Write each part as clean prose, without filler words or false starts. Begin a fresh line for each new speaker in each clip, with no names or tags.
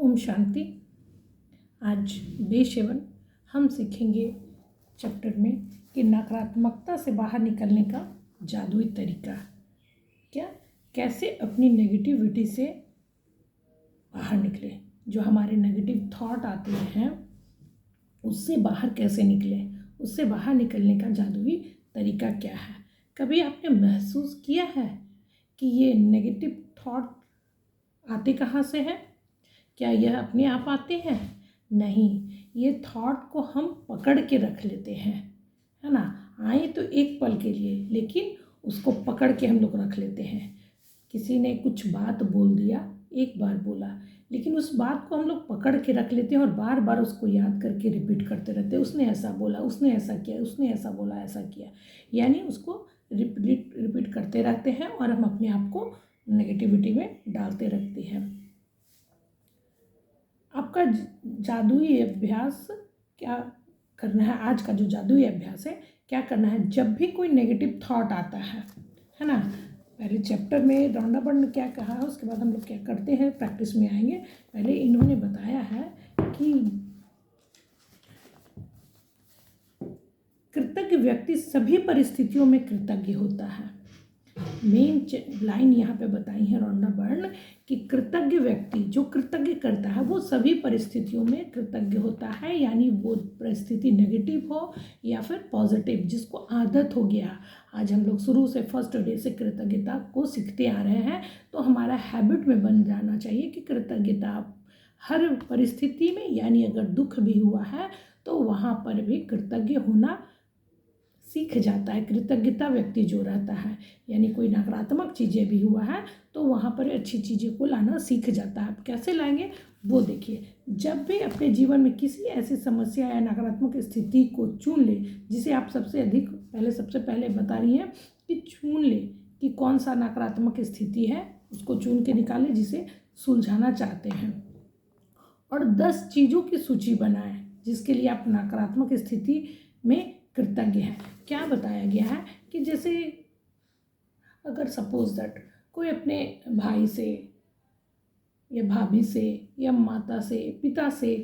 ओम शांति। आज डे 7 हम सीखेंगे चैप्टर में कि नकारात्मकता से बाहर निकलने का जादुई तरीका क्या, कैसे अपनी नेगेटिविटी से बाहर निकले, जो हमारे नेगेटिव थॉट आते हैं उससे बाहर कैसे निकले, उससे बाहर निकलने का जादुई तरीका क्या है। कभी आपने महसूस किया है कि ये नेगेटिव थॉट आते कहाँ से हैं? क्या यह अपने आप आते हैं? नहीं, ये थॉट को हम पकड़ के रख लेते हैं, है ना। आए तो एक पल के लिए, लेकिन उसको पकड़ के हम लोग रख लेते हैं। किसी ने कुछ बात बोल दिया, एक बार बोला, लेकिन उस बात को हम लोग पकड़ के रख लेते हैं और बार बार उसको याद करके रिपीट करते रहते हैं। उसने ऐसा बोला, उसने ऐसा किया, उसने ऐसा बोला, ऐसा किया, यानी उसको रिपीट करते रहते हैं और हम अपने आप को नेगेटिविटी में डालते रहते हैं। आपका जादुई अभ्यास क्या करना है? आज का जो जादुई अभ्यास है, क्या करना है? जब भी कोई नेगेटिव थॉट आता है ना, पहले चैप्टर में रॉन्डा बर्न ने क्या कहा है, उसके बाद हम लोग क्या करते हैं, प्रैक्टिस में आएंगे। पहले इन्होंने बताया है कि कृतज्ञ व्यक्ति सभी परिस्थितियों में कृतज्ञ होता है। मेन लाइन यहाँ पे बताई है रॉन्डा बर्न कि कृतज्ञ व्यक्ति जो कृतज्ञ करता है वो सभी परिस्थितियों में कृतज्ञ होता है, यानी वो परिस्थिति नेगेटिव हो या फिर पॉजिटिव, जिसको आदत हो गया। आज हम लोग शुरू से फर्स्ट डे से कृतज्ञता को सीखते आ रहे हैं, तो हमारा हैबिट में बन जाना चाहिए कि कृतज्ञता हर परिस्थिति में, यानी अगर दुख भी हुआ है तो वहाँ पर भी कृतज्ञ होना सीख जाता है। कृतज्ञता व्यक्ति जो रहता है, यानी कोई नकारात्मक चीज़ें भी हुआ है तो वहाँ पर अच्छी चीज़ें को लाना सीख जाता है। आप कैसे लाएंगे वो देखिए। जब भी अपने जीवन में किसी ऐसी समस्या या नकारात्मक स्थिति को चुन ले, जिसे आप सबसे पहले बता रही हैं कि चुन ले कि कौन सा नकारात्मक स्थिति है, उसको चुन के निकालें जिसे सुलझाना चाहते हैं, और 10 चीज़ों की सूची बनाएं जिसके लिए आप नकारात्मक स्थिति में कृतज्ञ है। क्या बताया गया है कि जैसे अगर सपोज दैट कोई अपने भाई से या भाभी से या माता से, पिता से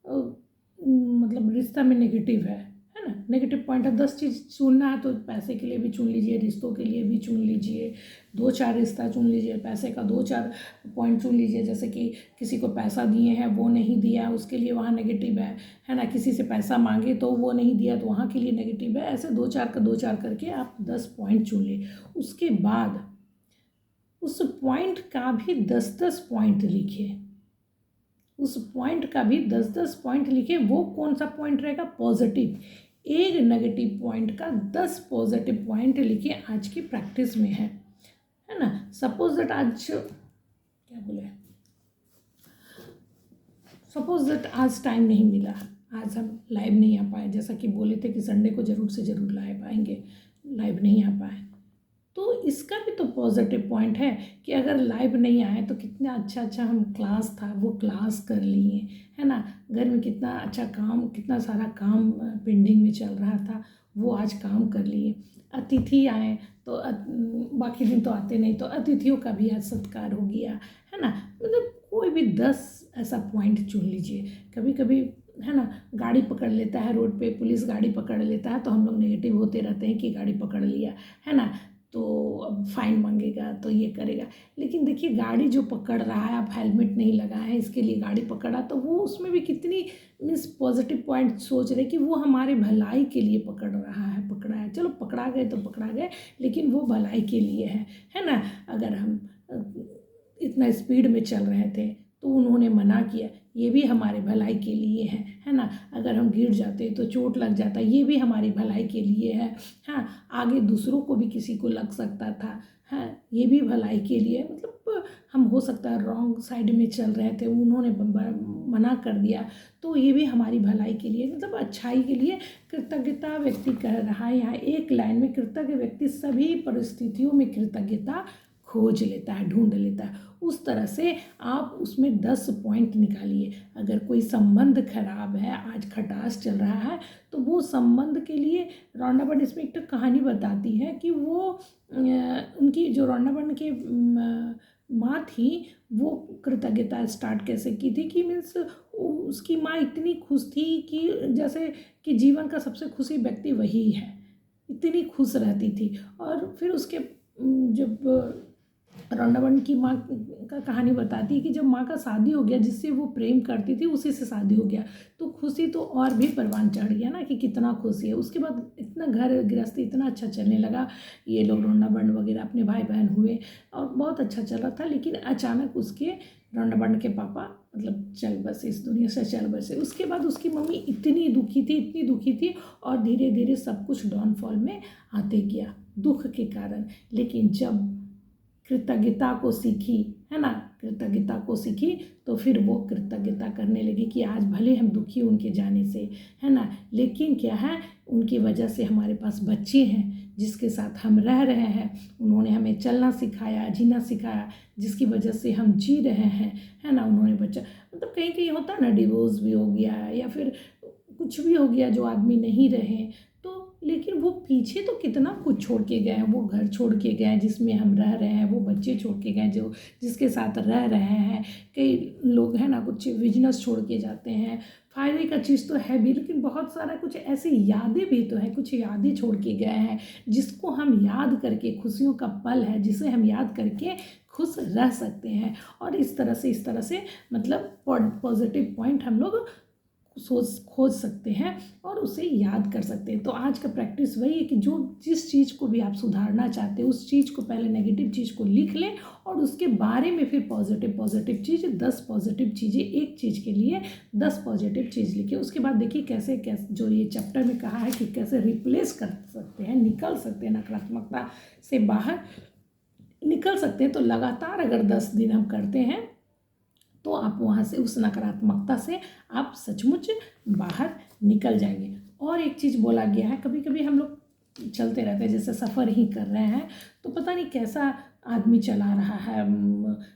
मतलब रिश्ता में नेगेटिव है ना, नेगेटिव पॉइंट है। 10 चीज़ चुनना है तो पैसे के लिए भी चुन लीजिए, रिश्तों के लिए भी चुन लीजिए, 2-4 रिश्ता चुन लीजिए, पैसे का 2-4 पॉइंट चुन लीजिए। जैसे कि किसी को पैसा दिए हैं वो नहीं दिया, उसके लिए वहाँ नेगेटिव है ना। किसी से पैसा मांगे तो वो नहीं दिया तो वहाँ के लिए नेगेटिव है। ऐसे 2-4 करके आप 10 पॉइंट चुन लिए। उसके बाद उस पॉइंट का भी 10-10 पॉइंट लिखिए। उस पॉइंट का भी 10-10 पॉइंट लिखिए। वो कौन सा पॉइंट रहेगा? पॉजिटिव। एक नेगेटिव पॉइंट का 10 पॉजिटिव पॉइंट लिखिए। आज की प्रैक्टिस में है ना। सपोज दैट आज टाइम नहीं मिला, आज हम लाइव नहीं आ पाए, जैसा कि बोले थे कि संडे को जरूर से जरूर लाइव आएंगे, लाइव नहीं आ पाए, तो इसका भी तो पॉजिटिव पॉइंट है कि अगर लाइव नहीं आए तो कितना अच्छा हम क्लास था वो क्लास कर लिए, है ना। घर में कितना अच्छा काम, कितना सारा काम पेंडिंग में चल रहा था वो आज काम कर लिए। अतिथि आए तो बाकी दिन तो आते नहीं, तो अतिथियों का भी आज सत्कार हो गया, है ना। मतलब कोई भी 10 ऐसा पॉइंट चुन लीजिए। कभी कभी है ना, गाड़ी पकड़ लेता है रोड पे, पुलिस गाड़ी पकड़ लेता है तो हम लोग नेगेटिव होते रहते हैं कि गाड़ी पकड़ लिया, है ना, तो अब फाइन मांगेगा तो ये करेगा। लेकिन देखिए, गाड़ी जो पकड़ रहा है, आप हेलमेट नहीं लगाए हैं इसके लिए गाड़ी पकड़ा, तो वो उसमें भी कितनी मीन्स पॉजिटिव पॉइंट सोच रहे कि वो हमारे भलाई के लिए पकड़ रहा है, पकड़ा है, चलो पकड़ा गए तो पकड़ा गए, लेकिन वो भलाई के लिए है ना। अगर हम इतना स्पीड में चल रहे थे तो उन्होंने मना किया, ये भी हमारे भलाई के लिए है ना। अगर हम गिर जाते तो चोट लग जाता, ये भी हमारी भलाई के लिए है। हाँ, आगे दूसरों को भी किसी को लग सकता था, हाँ, ये भी भलाई के लिए। मतलब हम हो सकता है रॉन्ग साइड में चल रहे थे, उन्होंने मना कर दिया, तो ये भी हमारी भलाई के लिए, मतलब अच्छाई के लिए कृतज्ञता व्यक्ति कह रहा है। यहाँ एक लाइन में, कृतज्ञ व्यक्ति सभी परिस्थितियों में कृतज्ञता खोज लेता है, ढूंढ लेता है। उस तरह से आप उसमें 10 पॉइंट निकालिए। अगर कोई संबंध खराब है, आज खटास चल रहा है, तो वो संबंध के लिए रॉन्डा बर्न इसमें एक तो कहानी बताती है कि वो उनकी जो रॉन्डा बर्न के माँ थी वो कृतज्ञता स्टार्ट कैसे की थी कि मीन्स उसकी माँ इतनी खुश थी कि जैसे कि जीवन का सबसे खुशी व्यक्ति वही है, इतनी खुश रहती थी। और फिर उसके जब रंडावन की माँ का कहानी बताती है कि जब माँ का शादी हो गया, जिससे वो प्रेम करती थी उसी से शादी हो गया, तो खुशी तो और भी परवान चढ़ गया ना कि कितना खुशी है। उसके बाद इतना घर गृहस्थी इतना अच्छा चलने लगा, ये लोग रंडाबंड वगैरह अपने भाई बहन हुए और बहुत अच्छा चल रहा था। लेकिन अचानक उसके रंडाबंड के पापा मतलब चल बसे, इस दुनिया से चल बसे। उसके बाद उसकी मम्मी इतनी दुखी थी, इतनी दुखी थी, और धीरे धीरे सब कुछ डाउनफॉल में आते गया दुख के कारण। लेकिन जब कृतज्ञता को सीखी, है ना, कृतज्ञता को सीखी, तो फिर वो कृतज्ञता करने लगी कि आज भले हम दुखी उनके जाने से, है ना, लेकिन क्या है, उनकी वजह से हमारे पास बच्चे हैं जिसके साथ हम रह रहे हैं। उन्होंने हमें चलना सिखाया, जीना सिखाया, जिसकी वजह से हम जी रहे हैं, है ना। उन्होंने बच्चा मतलब कहीं कहीं होता है ना, डिवोर्स भी हो गया या फिर कुछ भी हो गया जो आदमी नहीं रहे, तो लेकिन वो पीछे तो कितना कुछ छोड़ के गए हैं। वो घर छोड़ के गए हैं जिसमें हम रह रहे हैं, वो बच्चे छोड़ के गए जो जिसके साथ रह रहे हैं। कई लोग हैं ना, कुछ बिजनेस छोड़ के जाते हैं, फायदे का चीज़ तो है भी, लेकिन बहुत सारा कुछ ऐसी यादें भी तो है, कुछ यादें छोड़ के गए हैं जिसको हम याद करके, खुशियों का पल है जिसे हम याद करके खुश रह सकते हैं। और इस तरह से मतलब पॉजिटिव पॉइंट हम लोग सोच खोज सकते हैं और उसे याद कर सकते हैं। तो आज का प्रैक्टिस वही है कि जो जिस चीज़ को भी आप सुधारना चाहते हैं, उस चीज़ को पहले नेगेटिव चीज़ को लिख लें और उसके बारे में फिर पॉजिटिव चीज़, 10 पॉजिटिव चीज़ें, एक चीज़ के लिए 10 पॉजिटिव चीज़ लिखिए। उसके बाद देखिए कैसे कैसे जो ये चैप्टर में कहा है कि कैसे रिप्लेस कर सकते हैं, निकल सकते हैं, नकारात्मकता से बाहर निकल सकते हैं। तो लगातार अगर 10 दिन हम करते हैं तो आप वहाँ से, उस नकारात्मकता से आप सचमुच बाहर निकल जाएंगे। और एक चीज़ बोला गया है, कभी कभी हम लोग चलते रहते हैं, जैसे सफ़र ही कर रहे हैं, तो पता नहीं कैसा आदमी चला रहा है,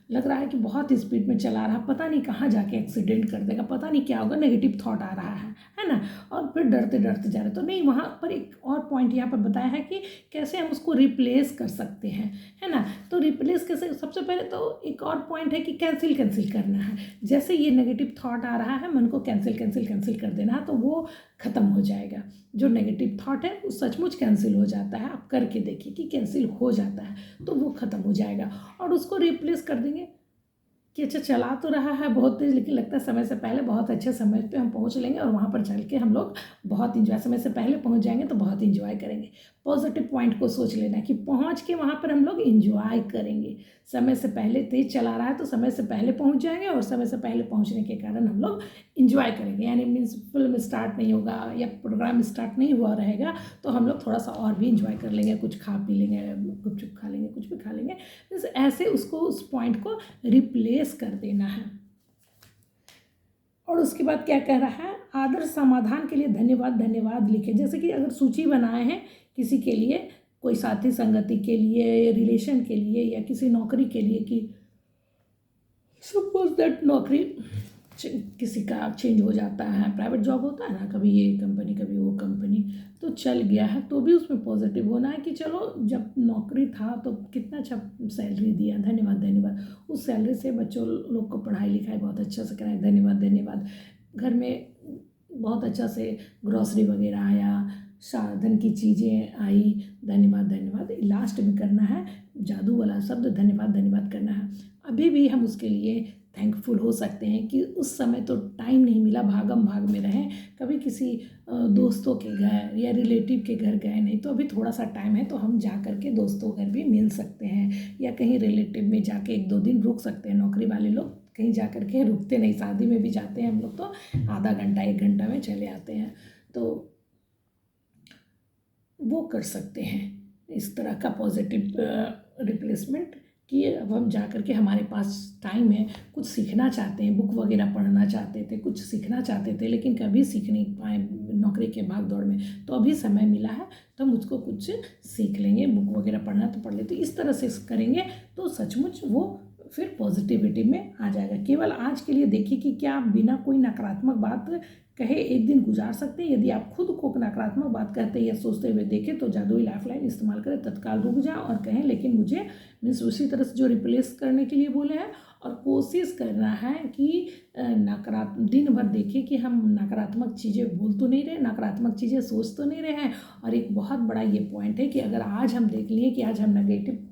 लग रहा है कि बहुत स्पीड में चला रहा है, पता नहीं कहाँ जाके एक्सीडेंट कर देगा, पता नहीं क्या होगा, नेगेटिव थॉट आ रहा है ना। और फिर डरते डरते जा रहे, तो नहीं, वहाँ पर एक और पॉइंट यहाँ पर बताया है कि कैसे हम उसको रिप्लेस कर सकते हैं, है ना। तो रिप्लेस कैसे, सबसे पहले तो एक और पॉइंट है कि कैंसिल करना है। जैसे ये नेगेटिव थॉट आ रहा है, मन को कैंसिल कर देना है, तो वो ख़त्म हो जाएगा। जो नेगेटिव थॉट है वो सचमुच कैंसिल हो जाता है, आप करके देखिए कि कैंसिल हो जाता है, तो वो ख़त्म हो जाएगा। और उसको रिप्लेस कर देंगे कि अच्छा चला तो रहा है बहुत तेज़, लेकिन लगता है समय से पहले बहुत अच्छे समय पे हम पहुंच लेंगे और वहाँ पर चल के हम लोग बहुत इंजॉय, समय से पहले पहुंच जाएंगे तो बहुत इंजॉय करेंगे। पॉजिटिव पॉइंट को सोच लेना कि पहुंच के वहाँ पर हम लोग इंजॉय करेंगे। समय से पहले तेज़ चला रहा है तो समय से पहले पहुँच जाएंगे, और समय से पहले पहुँचने के कारण हम लोग इंजॉय करेंगे। यानी मीन्स फिल्म स्टार्ट नहीं होगा या प्रोग्राम स्टार्ट नहीं हुआ रहेगा तो हम लोग थोड़ा सा और भी इंजॉय कर लेंगे, कुछ खा पी लेंगे, गुपचुप खा लेंगे, कुछ भी खा लेंगे। मीन्स ऐसे उसको, उस पॉइंट को रिप्लेस कर देना है। और उसके बाद क्या कह रहा है, आदर समाधान के लिए धन्यवाद लिखे। जैसे कि अगर सूची बनाए हैं किसी के लिए, कोई साथी संगति के लिए या रिलेशन के लिए या किसी नौकरी के लिए, कि सपोज दैट नौकरी किसी का चेंज हो जाता है, प्राइवेट जॉब होता है ना, कभी ये कंपनी कभी वो कंपनी, तो चल गया है, तो भी उसमें पॉजिटिव होना है कि चलो जब नौकरी था तो कितना अच्छा सैलरी दिया, धन्यवाद। उस सैलरी से बच्चों लोग को पढ़ाई लिखाई बहुत अच्छा से कराए, धन्यवाद। घर में बहुत अच्छा से ग्रॉसरी वगैरह आया, साधन की चीज़ें आई, धन्यवाद। लास्ट में करना है जादू वाला शब्द, धन्यवाद करना है। अभी भी हम उसके लिए थैंकफुल हो सकते हैं कि उस समय तो टाइम नहीं मिला, भागम भाग में रहें, कभी किसी दोस्तों के घर या रिलेटिव के घर गए नहीं, तो अभी थोड़ा सा टाइम है तो हम जा कर के दोस्तों घर भी मिल सकते हैं या कहीं रिलेटिव में जाके 1-2 दिन रुक सकते हैं। नौकरी वाले लोग कहीं जा कर के रुकते नहीं, शादी में भी जाते हैं हम लोग तो आधा घंटा 1 घंटा में चले आते हैं, तो वो कर सकते हैं इस तरह का पॉजिटिव रिप्लेसमेंट। कि अब हम जा कर के, हमारे पास टाइम है, कुछ सीखना चाहते हैं, बुक वगैरह पढ़ना चाहते थे, कुछ सीखना चाहते थे लेकिन कभी सीख नहीं पाए नौकरी के भाग दौड़ में, तो अभी समय मिला है तो हम उसको कुछ सीख लेंगे, बुक वगैरह पढ़ना तो पढ़ लेते, इस तरह से करेंगे तो सचमुच वो फिर पॉजिटिविटी में आ जाएगा। केवल आज के लिए देखिए कि क्या आप बिना कोई नकारात्मक बात कहे एक दिन गुजार सकते हैं। यदि आप खुद को नकारात्मक बात कहते या सोचते हुए देखें तो जादुई लाइफलाइन इस्तेमाल करें, तत्काल रुक जाएं और कहें लेकिन मुझे मीन्स उसी तरह से जो रिप्लेस करने के लिए बोले हैं, और कोशिश करना है कि नकारात्मक दिन भर देखें कि हम नकारात्मक चीज़ें बोल तो नहीं रहे, नकारात्मक चीज़ें सोच तो नहीं रहे हैं। और एक बहुत बड़ा ये पॉइंट है कि अगर आज हम देख लिए कि आज हम नेगेटिव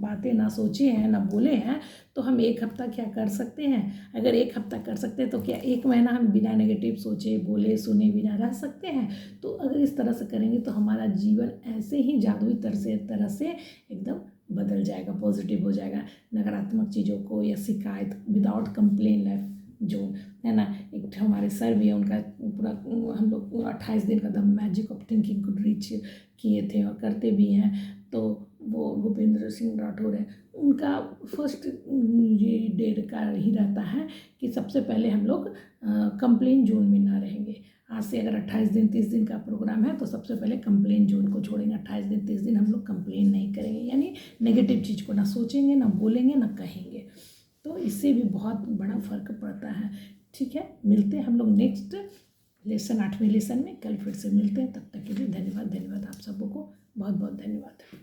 बातें ना सोचे हैं ना बोले हैं, तो हम एक हफ्ता क्या कर सकते हैं? अगर एक हफ्ता कर सकते हैं तो क्या एक महीना हम बिना नेगेटिव सोचे बोले सुने बिना रह सकते हैं? तो अगर इस तरह से करेंगे तो हमारा जीवन ऐसे ही जादुई तरह से एकदम बदल जाएगा, पॉजिटिव हो जाएगा। नकारात्मक चीज़ों को या शिकायत विदाउट कंप्लेन लाइफ जो है ना, एक हमारे सर भी है, उनका पूरा हम लोग 28 दिन का द मैजिक ऑफ थिंकिंग को रीच किए थे और करते भी हैं। तो वो भूपेंद्र सिंह राठौर है, उनका फर्स्ट ये डेट का ही रहता है कि सबसे पहले हम लोग कंप्लेन जोन में ना रहेंगे। आज से अगर 28 दिन 30 दिन का प्रोग्राम है तो सबसे पहले कंप्लेन जोन को छोड़ेंगे। 28 दिन 30 दिन हम लोग कंप्लेन नहीं करेंगे, यानी नेगेटिव चीज़ को ना सोचेंगे ना बोलेंगे ना कहेंगे। तो इससे भी बहुत बड़ा फर्क पड़ता है। ठीक है, मिलते हैं हम लोग नेक्स्ट लेसन 8वें लेसन में। कल फिर से मिलते हैं, तब तक के लिए धन्यवाद। धन्यवाद आप सबों को, बहुत बहुत धन्यवाद।